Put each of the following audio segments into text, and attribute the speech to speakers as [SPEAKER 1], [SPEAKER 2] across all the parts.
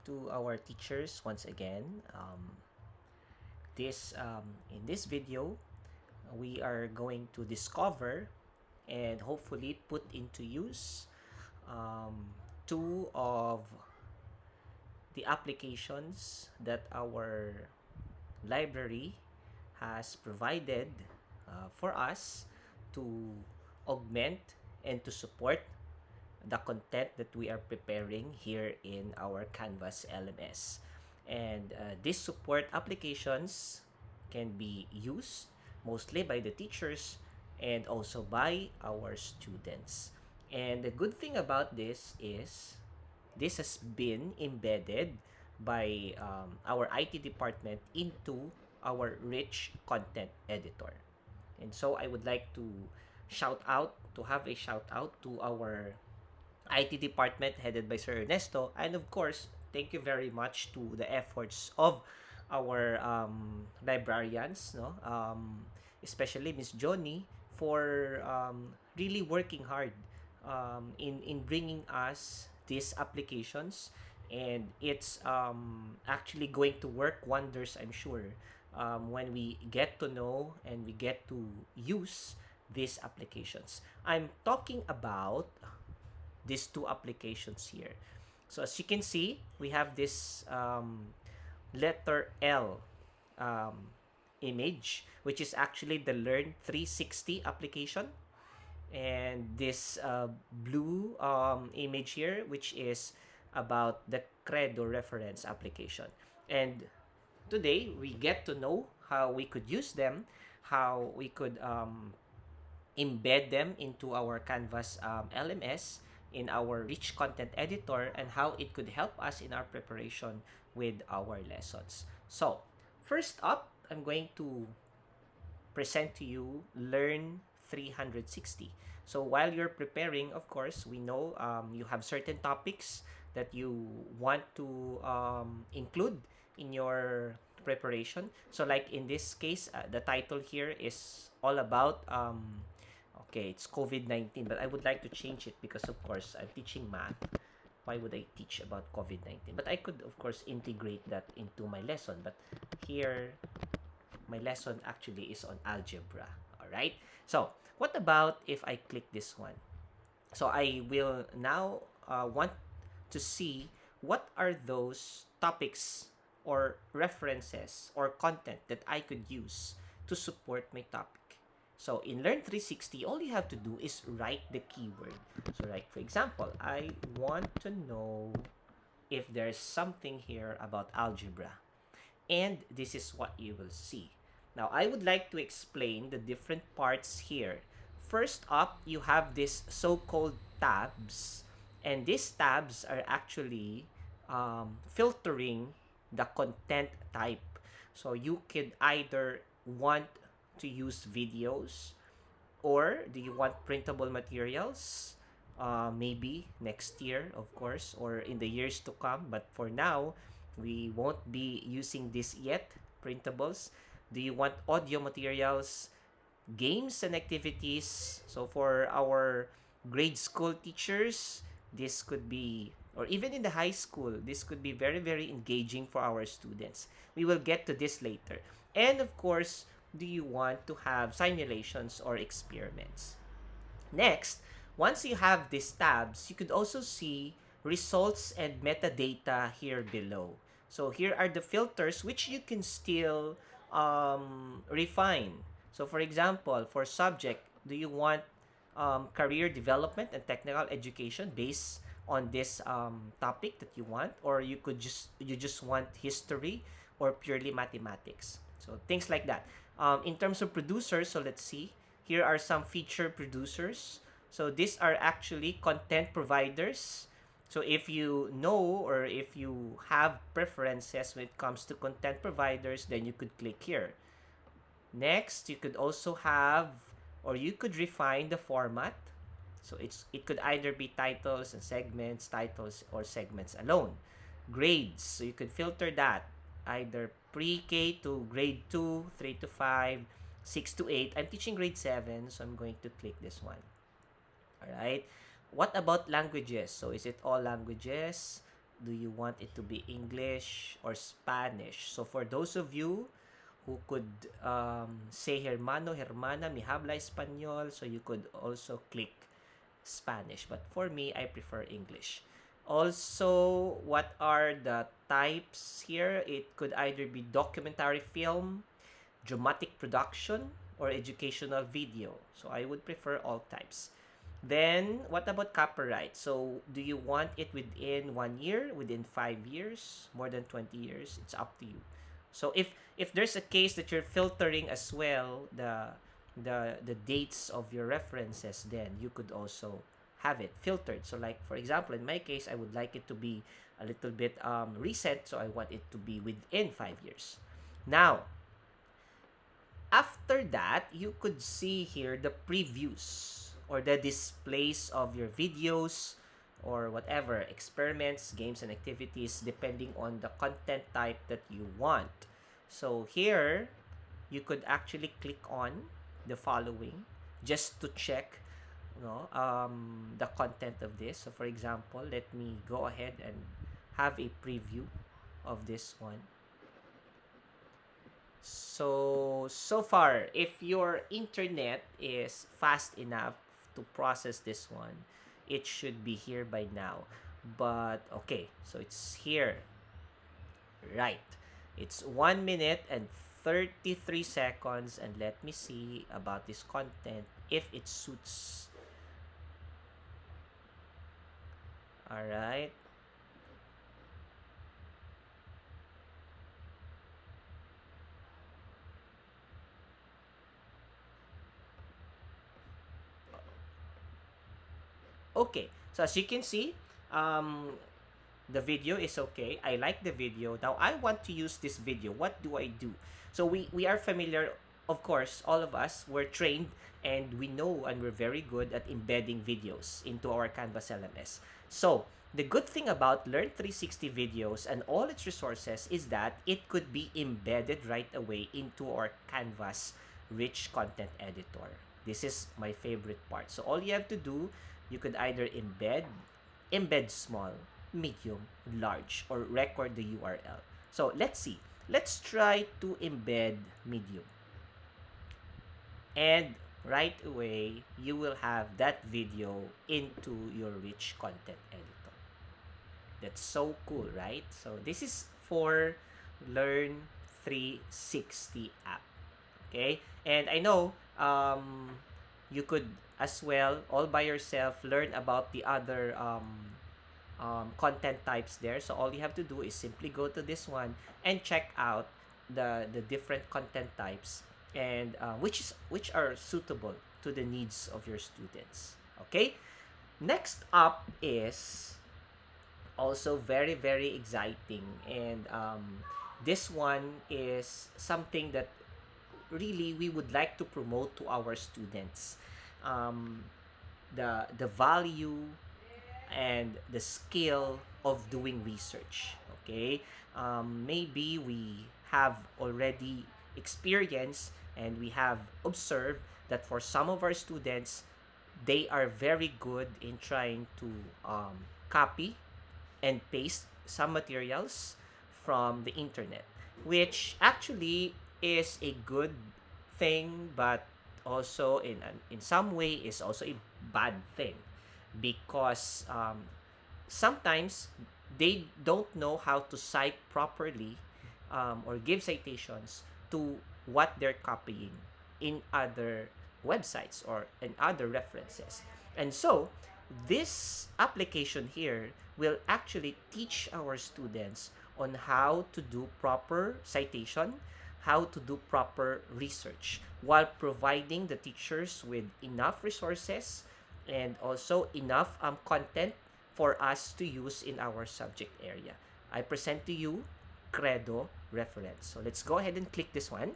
[SPEAKER 1] to our teachers once again. In this video, we are going to discover and hopefully put into use two of the applications that our library has provided for us to augment and to support the content that we are preparing here in our Canvas LMS. And these support applications can be used mostly by the teachers and also by our students. And the good thing about this is this has been embedded by our IT department into our rich content editor. And so I would like to have a shout out to our IT department headed by Sir Ernesto. And of course, thank you very much to the efforts of our librarians, no? Especially Miss Johnny, for really working hard in bringing us these applications. And it's actually going to work wonders, I'm sure, when we get to know and we get to use these applications. I'm talking about these two applications here. So as you can see, we have this letter L um, image, which is actually the Learn 360 application. And this blue image here, which is about the Credo reference application. And today, we get to know how we could use them, how we could embed them into our Canvas LMS in our rich content editor, and how it could help us in our preparation with our lessons. So, first up, I'm going to present to you Learn 360. So while you're preparing, of course, we know you have certain topics that you want to include in your preparation. So like in this case, the title here is all about okay, it's COVID-19, but I would like to change it because of course I'm teaching math. Why would I teach about COVID-19? But I could of course integrate that into my lesson, but here my lesson actually is on algebra. All right? So, what about if I click this one? So, I will now want to see what are those topics or references or content that I could use to support my topic. So, in Learn 360, all you have to do is write the keyword. So, like for example, I want to know if there's something here about algebra. And this is what you will see. Now, I would like to explain the different parts here. First up, you have this so-called tabs. And these tabs are actually filtering the content type. So you could either want to use videos, or do you want printable materials? Maybe next year, of course, or in the years to come. But for now, we won't be using this yet, printables. Do you want audio materials, games and activities? So for our grade school teachers, this could be, or even in the high school, this could be very, very engaging for our students. We will get to this later. And of course, do you want to have simulations or experiments? Next, once you have these tabs, you could also see results and metadata here below. So here are the filters which you can still refine. So for example, for subject, do you want career development and technical education based on this topic that you want, or you just want history or purely mathematics? So things like that. In terms of producers, so let's see. Here are some feature producers. So these are actually content providers. So if you know, or if you have preferences when it comes to content providers, then you could click here. Next, you could also have, or you could refine the format. So it could either be titles and segments, titles or segments alone. Grades, so you could filter that either pre-K to grade 2, 3 to 5, 6 to 8. I'm teaching grade 7, so I'm going to click this one. All right. What about languages? So is it all languages? Do you want it to be English or Spanish? So for those of you who could say hermano, hermana, mi habla español, so you could also click Spanish. But for me, I prefer English. Also, what are the types here? It could either be documentary film, dramatic production, or educational video. So I would prefer all types. Then, what about copyright? So, do you want it within 1 year, within 5 years, more than 20 years? It's up to you. So, if there's a case that you're filtering as well the dates of your references, then you could also have it filtered. So, like for example, in my case, I would like it to be a little bit recent, so I want it to be within 5 years. Now, after that, you could see here the previews or the displays of your videos or whatever experiments, games, and activities depending on the content type that you want. So here, you could actually click on the following just to check the content of this. So for example, let me go ahead and have a preview of this one. So far, if your internet is fast enough to process this one, it should be here by now. But okay, so it's here. Right. It's 1 minute and 33 seconds, and let me see about this content if it suits. All right. Okay. So as you can see, the video is okay. I like the video. Now I want to use this video. What do I do? So we are familiar, of course, all of us were trained and we know and we're very good at embedding videos into our Canvas LMS. So the good thing about Learn 360 videos and all its resources is that it could be embedded right away into our Canvas rich content editor. This is my favorite part. So all you have to do, you could either embed small, medium, large, or record the URL. So let's see. Let's try to embed medium. And right away, you will have that video into your rich content editor. That's so cool, right? So this is for Learn 360 app. Okay? And I know you could as well, all by yourself, learn about the other content types there. So all you have to do is simply go to this one and check out the different content types and which are suitable to the needs of your students. Okay. Next up is also very very exciting, and this one is something that really we would like to promote to our students. Um, the value and the skill of doing research. Okay, maybe we have already experienced and we have observed that for some of our students, they are very good in trying to copy and paste some materials from the internet, which actually is a good thing, but also in some way is also a bad thing because sometimes they don't know how to cite properly or give citations to what they're copying in other websites or in other references. And so, this application here will actually teach our students on how to do proper citation, how to do proper research, while providing the teachers with enough resources and also enough content for us to use in our subject area. I present to you Credo reference. So let's go ahead and click this one.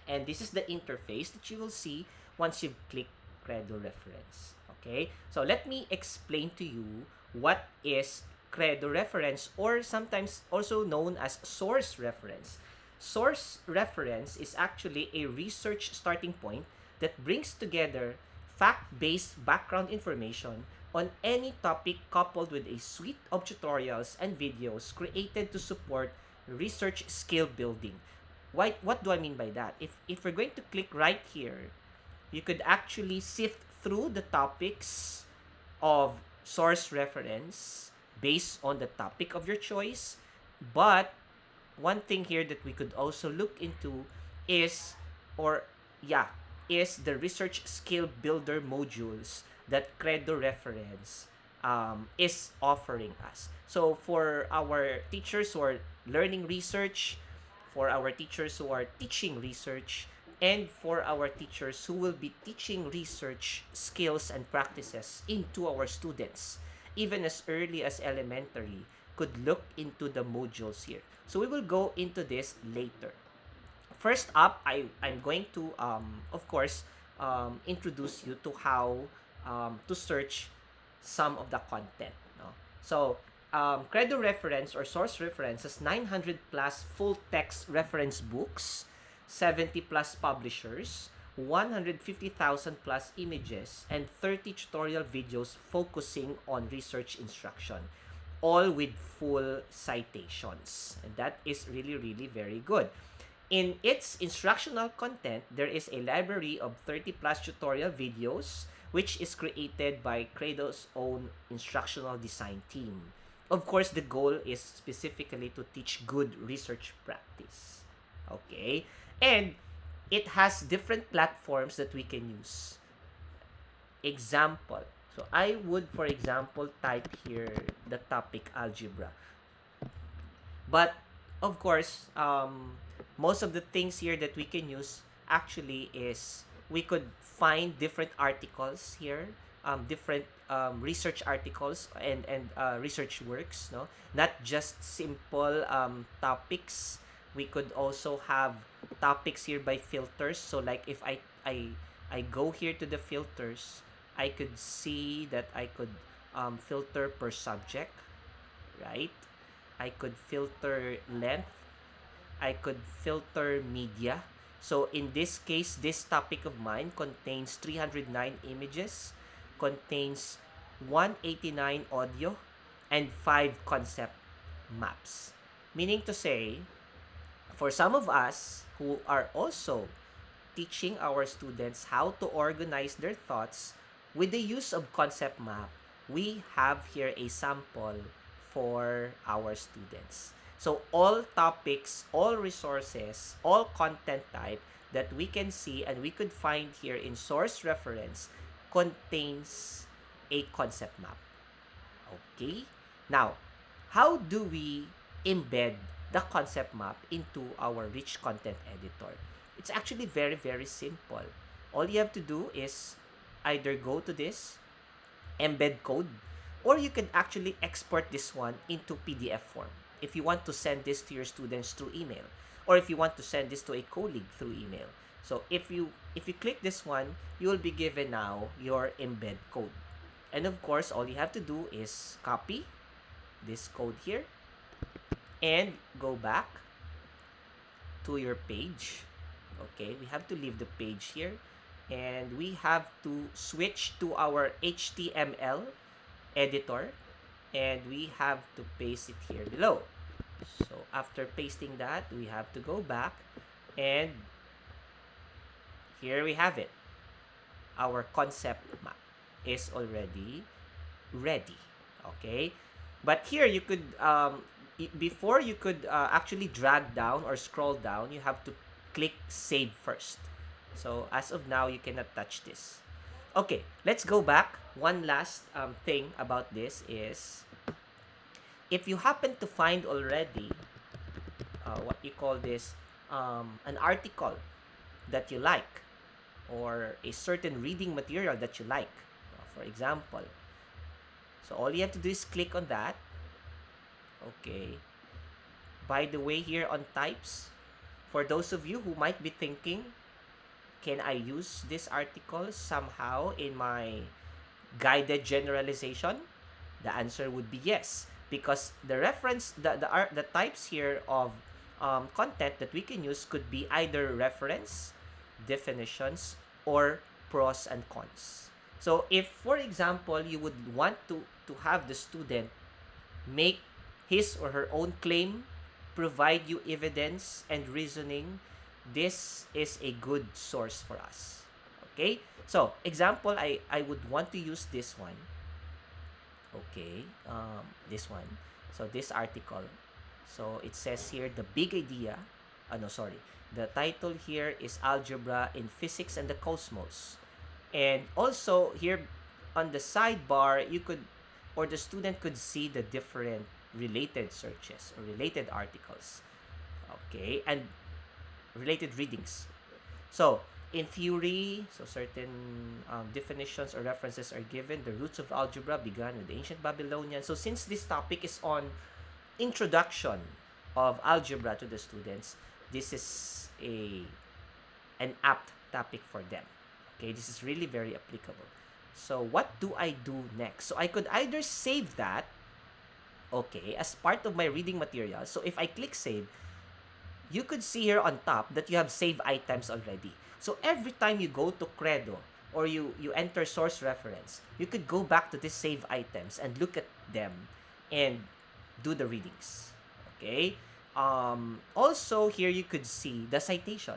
[SPEAKER 1] And this is the interface that you will see once you've clicked Credo reference. Okay, so let me explain to you what is Credo reference, or sometimes also known as source reference. Source reference is actually a research starting point that brings together fact-based background information on any topic coupled with a suite of tutorials and videos created to support research skill building. What do I mean by that? If we're going to click right here, you could actually sift through the topics of source reference based on the topic of your choice. But one thing here that we could also look into is, or yeah, is the research skill builder modules that Credo Reference is offering us. So for our teachers who are learning research, for our teachers who are teaching research, and for our teachers who will be teaching research skills and practices into our students, even as early as elementary, could look into the modules here. So we will go into this later. First up, I'm going to, of course, introduce you to how to search some of the content. No? So, Credo Reference or Source Reference has 900 plus full text reference books, 70 plus publishers, 150,000 plus images, and 30 tutorial videos focusing on research instruction, all with full citations. And that is really, really very good. In its instructional content, there is a library of 30 plus tutorial videos, which is created by Credo's own instructional design team. Of course, the goal is specifically to teach good research practice. Okay? And it has different platforms that we can use. Example. So I would, for example, type here the topic algebra. But of course, most of the things here that we can use actually is we could find different articles here, different research articles and research works, no, not just simple topics. We could also have topics here by filters. So like if I go here to the filters, I could see that I could filter per subject, right? I could filter length. I could filter media. So in this case, this topic of mine contains 309 images, contains 189 audio, and 5 concept maps. Meaning to say, for some of us who are also teaching our students how to organize their thoughts with the use of concept map, we have here a sample for our students. So all topics, all resources, all content type that we can see and we could find here in source reference contains a concept map. Okay? Now, how do we embed the concept map into our rich content editor? It's actually very, very simple. All you have to do is either go to this embed code, or you can actually export this one into PDF form if you want to send this to your students through email, or if you want to send this to a colleague through email. So if you click this one, you will be given now your embed code. And of course, all you have to do is copy this code here and go back to your page. Okay, we have to leave the page here and we have to switch to our HTML editor and we have to paste it here below. So after pasting that, we have to go back and here we have it. Our concept map is already ready. Okay, but here you could before you could actually drag down or scroll down, you have to click save first. So as of now, you cannot touch this. Okay, let's go back. One last thing about this is if you happen to find already what you call this an article that you like or a certain reading material that you like, for example. So all you have to do is click on that. Okay. By the way, here on types, for those of you who might be thinking, can I use this article somehow in my guided generalization? The answer would be yes, because the reference, the types here of content that we can use could be either reference, definitions, or pros and cons. So if, for example, you would want to have the student make his or her own claim, provide you evidence and reasoning, this is a good source for us. Okay? So, example, I would want to use this one. Okay, this one. So, this article. So, it says here, the big idea. No, sorry. The title here is Algebra in Physics and the Cosmos. And also, here on the sidebar, you could, or the student could see the different related searches or related articles. Okay, and related readings. So, in theory, so certain definitions or references are given. The roots of algebra began with the ancient Babylonian. So, since this topic is on introduction of algebra to the students, this is an apt topic for them. Okay, this is really very applicable. So, what do I do next? So, I could either save that, okay, as part of my reading material. So, if I click save, you could see here on top that you have save items already. So every time you go to Credo or you enter source reference, you could go back to these save items and look at them and do the readings. Okay? Also, here you could see the citation.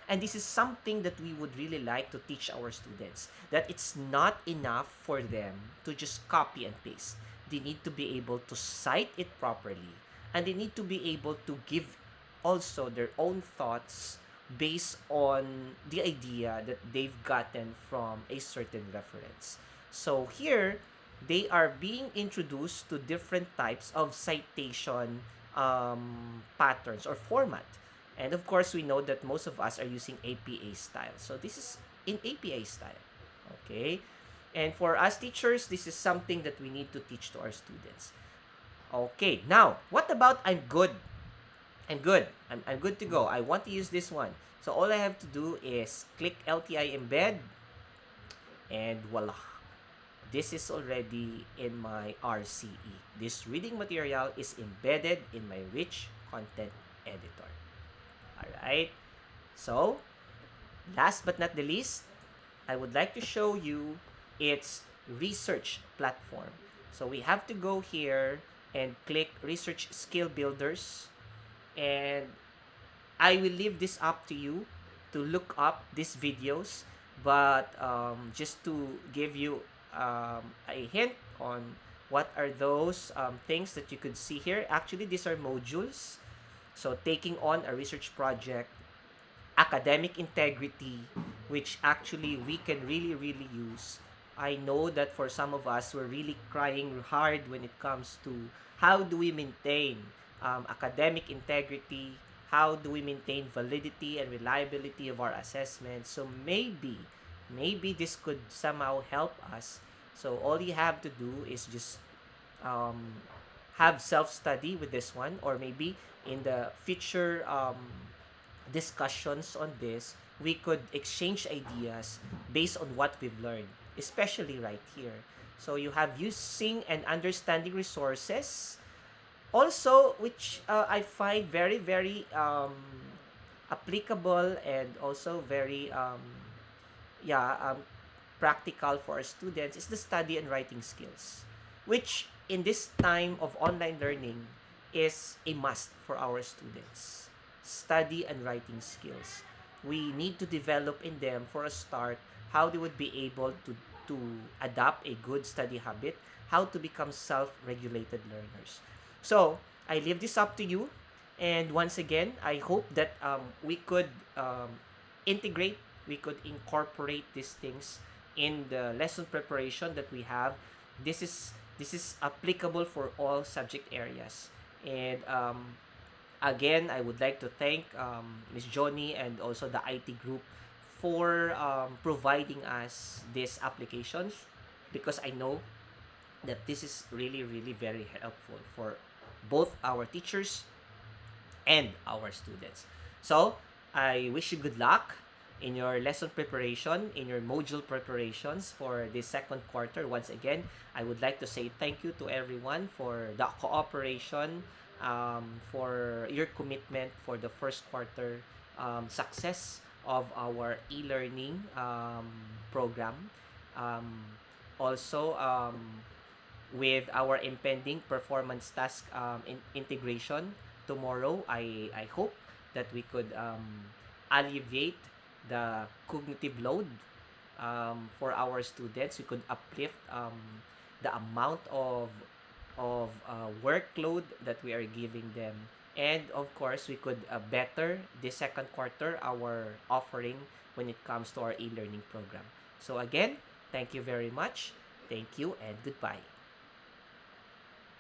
[SPEAKER 1] And this is something that we would really like to teach our students, that it's not enough for them to just copy and paste. They need to be able to cite it properly, and they need to be able to give also their own thoughts based on the idea that they've gotten from a certain reference. So here, they are being introduced to different types of citation patterns or format. And of course, we know that most of us are using APA style. So this is in APA style. Okay? And for us teachers, this is something that we need to teach to our students. Okay, now, what about I'm good? I'm good. I'm good to go. I want to use this one. So all I have to do is click LTI embed and voila. This is already in my RCE. This reading material is embedded in my rich content editor. Alright. So, last but not the least, I would like to show you its research platform. So we have to go here and click research skill builders, and I will leave this up to you to look up these videos, but just to give you a hint on what are those things that you could see here. Actually, these are modules. So taking on a research project, academic integrity, which actually we can really use. I know that for some of us, we're really crying hard when it comes to how do we maintain academic integrity, how do we maintain validity and reliability of our assessments. So maybe this could somehow help us. So all you have to do is just um, have self-study with this one, or maybe in the future discussions on this, we could exchange ideas based on what we've learned, especially right here. So you have using and understanding resources, also which I find very applicable and also very practical for our students, is the study and writing skills, which in this time of online learning is a must for our students. Study and writing skills. We need to develop in them, for a start, how they would be able to adopt a good study habit, how to become self-regulated learners. So, I leave this up to you. And once again, I hope that we could integrate, we could incorporate these things in the lesson preparation that we have. This is applicable for all subject areas. And again, I would like to thank Ms. Johnny and also the IT group for providing us these applications, because I know that this is really very helpful for both our teachers and our students. So, I wish you good luck in your lesson preparation, in your module preparations for this second quarter. Once again, I would like to say thank you to everyone for the cooperation, for your commitment for the first quarter success of our e-learning program. Also, with our impending performance task integration tomorrow, I hope that we could alleviate the cognitive load for our students. We could uplift the amount of workload that we are giving them. And of course, we could better the second quarter our offering when it comes to our e-learning program. So again, thank you very much. Thank you and goodbye.